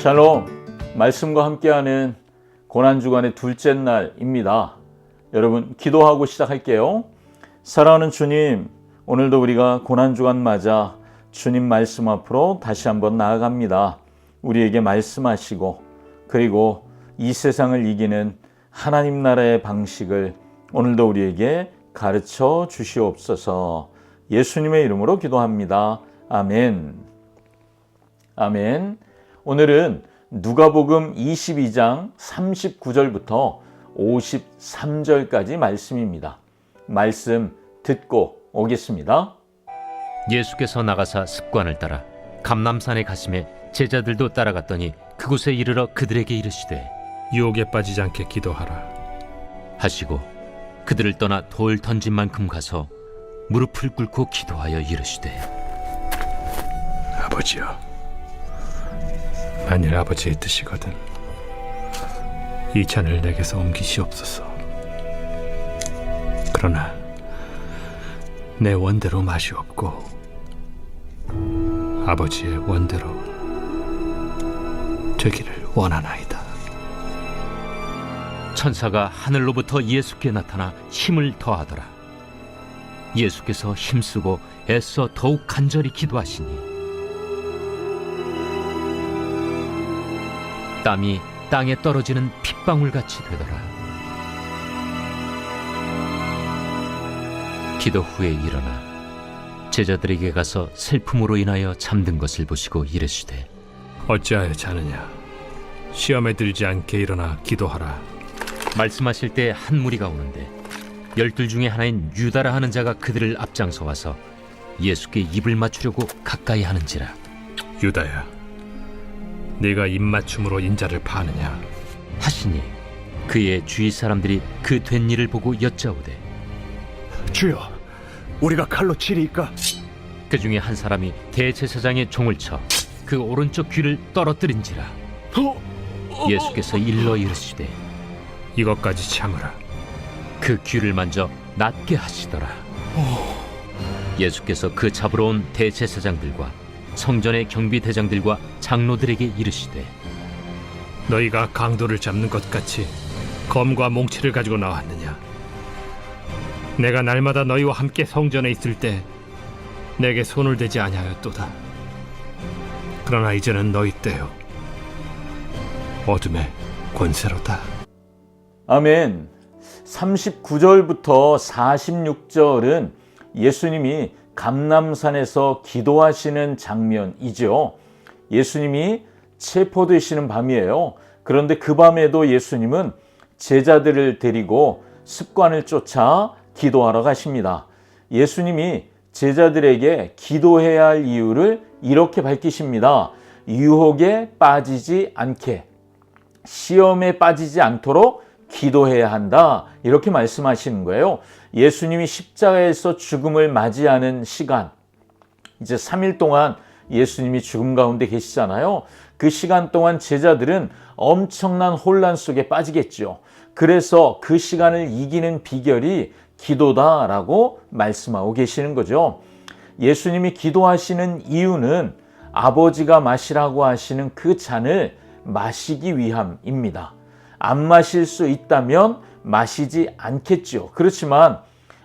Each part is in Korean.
샬롬, 말씀과 함께하는 고난주간의 둘째 날입니다. 여러분, 기도하고 시작할게요. 사랑하는 주님, 오늘도 우리가 고난주간 맞아 주님 말씀 앞으로 다시 한번 나아갑니다. 우리에게 말씀하시고, 그리고 이 세상을 이기는 하나님 나라의 방식을 오늘도 우리에게 가르쳐 주시옵소서. 예수님의 이름으로 기도합니다. 아멘. 아멘. 오늘은 누가복음 22장 39절부터 53절까지 말씀입니다. 말씀 듣고 오겠습니다. 예수께서 나가사 습관을 따라 감람산에 가심에 제자들도 따라갔더니 그곳에 이르러 그들에게 이르시되 유혹에 빠지지 않게 기도하라 하시고 그들을 떠나 돌 던진 만큼 가서 무릎을 꿇고 기도하여 이르시되 아버지여, 만일 아버지의 뜻이거든 이 잔을 내게서 옮기시옵소서. 그러나 내 원대로 마시옵고 아버지의 원대로 되기를 원하나이다. 천사가 하늘로부터 예수께 나타나 힘을 더하더라. 예수께서 힘쓰고 애써 더욱 간절히 기도하시니 땀이 땅에 떨어지는 핏방울같이 되더라. 기도 후에 일어나 제자들에게 가서 슬픔으로 인하여 잠든 것을 보시고 이르시되 어찌하여 자느냐? 시험에 들지 않게 일어나 기도하라. 말씀하실 때 한 무리가 오는데 12 중에 하나인 유다라 하는 자가 그들을 앞장서 와서 예수께 입을 맞추려고 가까이 하는지라. 유다야, 네가 입맞춤으로 인자를 파느냐? 하시니 그의 주위 사람들이 그 된 일을 보고 여짜오되 주여, 우리가 칼로 치리이까? 그 중에 한 사람이 대제사장의 종을 쳐 그 오른쪽 귀를 떨어뜨린지라. 예수께서 일러 이르시되 이것까지 참으라. 그 귀를 만져 낫게 하시더라. 예수께서 그 잡으러 온 대제사장들과 성전의 경비대장들과 장로들에게 이르시되 너희가 강도를 잡는 것 같이 검과 몽치를 가지고 나왔느냐? 내가 날마다 너희와 함께 성전에 있을 때 내게 손을 대지 아니하였도다. 그러나 이제는 너희 때요 어둠의 권세로다. 아멘. 39절부터 46절은 예수님이 감람산에서 기도하시는 장면이죠. 예수님이 체포되시는 밤이에요. 그런데 그 밤에도 예수님은 제자들을 데리고 습관을 쫓아 기도하러 가십니다. 예수님이 제자들에게 기도해야 할 이유를 이렇게 밝히십니다. 유혹에 빠지지 않게, 시험에 빠지지 않도록 기도해야 한다. 이렇게 말씀하시는 거예요. 예수님이 십자가에서 죽음을 맞이하는 시간, 이제 3일 동안 예수님이 죽음 가운데 계시잖아요. 그 시간 동안 제자들은 엄청난 혼란 속에 빠지겠죠. 그래서 그 시간을 이기는 비결이 기도다라고 말씀하고 계시는 거죠. 예수님이 기도하시는 이유는 아버지가 마시라고 하시는 그 잔을 마시기 위함입니다. 안 마실 수 있다면 마시지 않겠죠. 그렇지만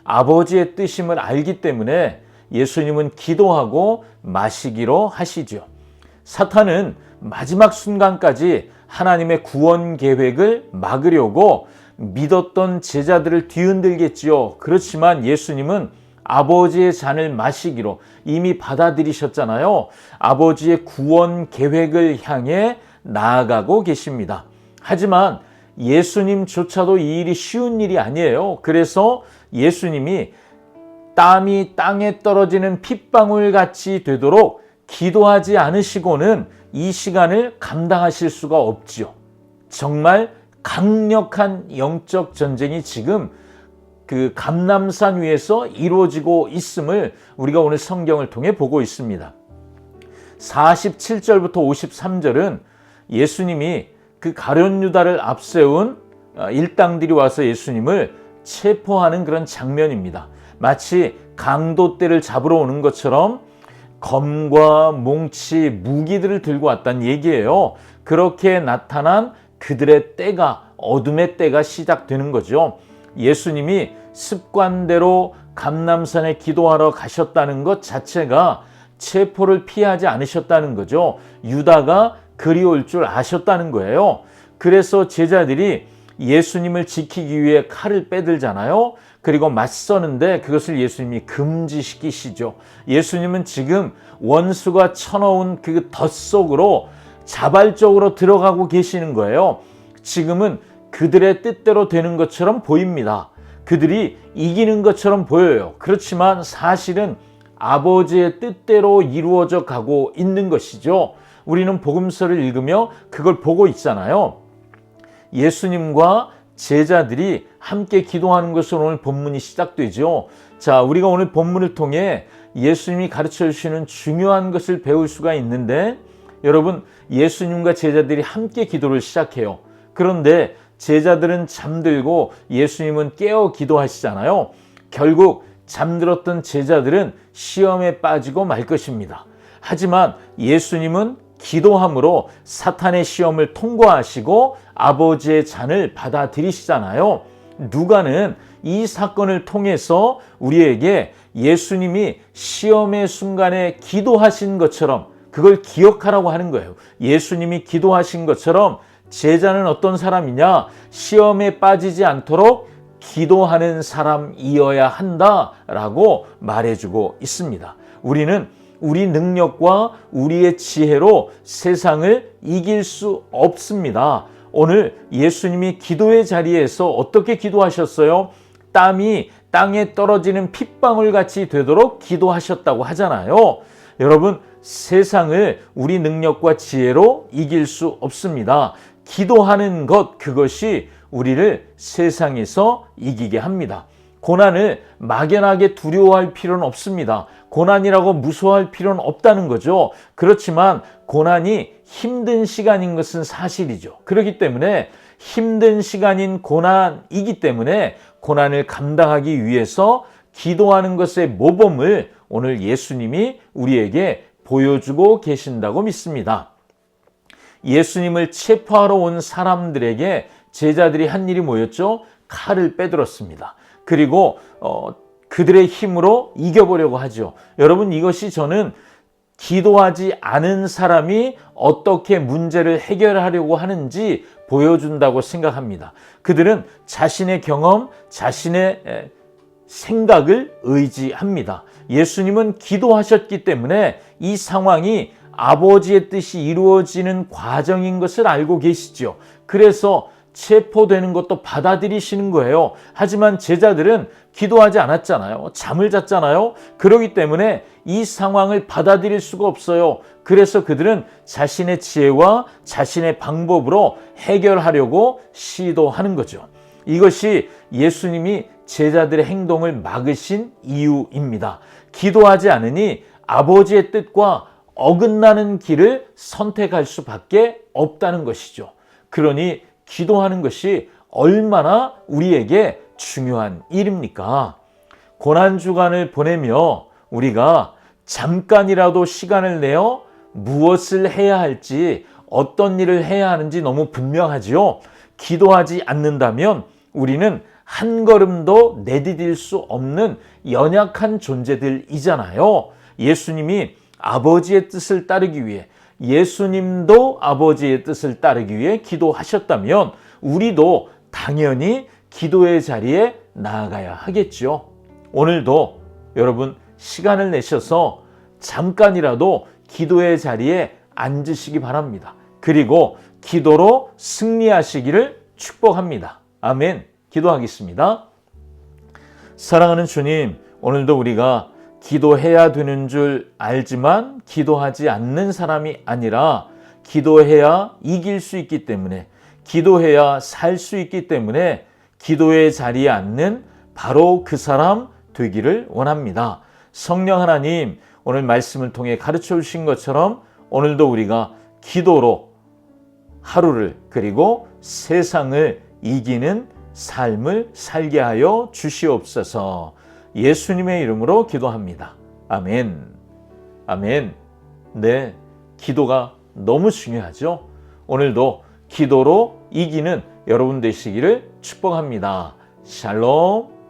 아버지의 뜻임을 알기 때문에 예수님은 기도하고 마시기로 하시죠. 사탄은 마지막 순간까지 하나님의 구원 계획을 막으려고 믿었던 제자들을 뒤흔들겠지요. 그렇지만 예수님은 아버지의 잔을 마시기로 이미 받아들이셨잖아요. 아버지의 구원 계획을 향해 나아가고 계십니다. 하지만 예수님조차도 이 일이 쉬운 일이 아니에요. 그래서 예수님이 땀이 땅에 떨어지는 핏방울 같이 되도록 기도하지 않으시고는 이 시간을 감당하실 수가 없지요. 정말 강력한 영적 전쟁이 지금 그 감람산 위에서 이루어지고 있음을 우리가 오늘 성경을 통해 보고 있습니다. 47절부터 53절은 예수님이 그 가룟 유다를 앞세운 일당들이 와서 예수님을 체포하는 그런 장면입니다. 마치 강도떼를 잡으러 오는 것처럼 검과 몽치, 무기들을 들고 왔다는 얘기예요. 그렇게 나타난 그들의 때가, 어둠의 때가 시작되는 거죠. 예수님이 습관대로 감람산에 기도하러 가셨다는 것 자체가 체포를 피하지 않으셨다는 거죠. 유다가 그리올 줄 아셨다는 거예요. 그래서 제자들이 예수님을 지키기 위해 칼을 빼들잖아요. 그리고 맞서는데 그것을 예수님이 금지시키시죠. 예수님은 지금 원수가 쳐넣은 그 덫 속으로 자발적으로 들어가고 계시는 거예요. 지금은 그들의 뜻대로 되는 것처럼 보입니다. 그들이 이기는 것처럼 보여요. 그렇지만 사실은 아버지의 뜻대로 이루어져 가고 있는 것이죠. 우리는 복음서를 읽으며 그걸 보고 있잖아요. 예수님과 제자들이 함께 기도하는 것으로 오늘 본문이 시작되죠. 자, 우리가 오늘 본문을 통해 예수님이 가르쳐 주시는 중요한 것을 배울 수가 있는데, 여러분, 예수님과 제자들이 함께 기도를 시작해요. 그런데 제자들은 잠들고 예수님은 깨어 기도하시잖아요. 결국 잠들었던 제자들은 시험에 빠지고 말 것입니다. 하지만 예수님은 기도함으로 사탄의 시험을 통과하시고 아버지의 잔을 받아들이시잖아요. 누가는 이 사건을 통해서 우리에게 예수님이 시험의 순간에 기도하신 것처럼 그걸 기억하라고 하는 거예요. 예수님이 기도하신 것처럼 제자는 어떤 사람이냐? 시험에 빠지지 않도록 기도하는 사람이어야 한다라고 말해주고 있습니다. 우리는 우리 능력과 우리의 지혜로 세상을 이길 수 없습니다. 오늘 예수님이 기도의 자리에서 어떻게 기도하셨어요? 땀이 땅에 떨어지는 핏방울 같이 되도록 기도하셨다고 하잖아요. 여러분, 세상을 우리 능력과 지혜로 이길 수 없습니다. 기도하는 것, 그것이 우리를 세상에서 이기게 합니다. 고난을 막연하게 두려워할 필요는 없습니다. 고난이라고 무서워할 필요는 없다는 거죠. 그렇지만 고난이 힘든 시간인 것은 사실이죠. 그렇기 때문에 힘든 시간인 고난이기 때문에 고난을 감당하기 위해서 기도하는 것의 모범을 오늘 예수님이 우리에게 보여주고 계신다고 믿습니다. 예수님을 체포하러 온 사람들에게 제자들이 한 일이 뭐였죠? 칼을 빼들었습니다. 그리고 그들의 힘으로 이겨보려고 하죠. 여러분, 이것이 저는 기도하지 않은 사람이 어떻게 문제를 해결하려고 하는지 보여준다고 생각합니다. 그들은 자신의 경험, 자신의 생각을 의지합니다. 예수님은 기도하셨기 때문에 이 상황이 아버지의 뜻이 이루어지는 과정인 것을 알고 계시죠. 그래서 체포되는 것도 받아들이시는 거예요. 하지만 제자들은 기도하지 않았잖아요. 잠을 잤잖아요. 그렇기 때문에 이 상황을 받아들일 수가 없어요. 그래서 그들은 자신의 지혜와 자신의 방법으로 해결하려고 시도하는 거죠. 이것이 예수님이 제자들의 행동을 막으신 이유입니다. 기도하지 않으니 아버지의 뜻과 어긋나는 길을 선택할 수밖에 없다는 것이죠. 그러니 기도하는 것이 얼마나 우리에게 중요한 일입니까? 고난주간을 보내며 우리가 잠깐이라도 시간을 내어 무엇을 해야 할지, 어떤 일을 해야 하는지 너무 분명하지요. 기도하지 않는다면 우리는 한 걸음도 내디딜 수 없는 연약한 존재들이잖아요. 예수님이 아버지의 뜻을 따르기 위해, 예수님도 아버지의 뜻을 따르기 위해 기도하셨다면 우리도 당연히 기도의 자리에 나아가야 하겠죠. 오늘도 여러분 시간을 내셔서 잠깐이라도 기도의 자리에 앉으시기 바랍니다. 그리고 기도로 승리하시기를 축복합니다. 아멘. 기도하겠습니다. 사랑하는 주님, 오늘도 우리가 기도해야 되는 줄 알지만 기도하지 않는 사람이 아니라 기도해야 이길 수 있기 때문에, 기도해야 살 수 있기 때문에 기도의 자리에 앉는 바로 그 사람 되기를 원합니다. 성령 하나님, 오늘 말씀을 통해 가르쳐 주신 것처럼 오늘도 우리가 기도로 하루를, 그리고 세상을 이기는 삶을 살게 하여 주시옵소서. 예수님의 이름으로 기도합니다. 아멘. 아멘. 네, 기도가 너무 중요하죠. 오늘도 기도로 이기는 여러분 되시기를 축복합니다. 샬롬.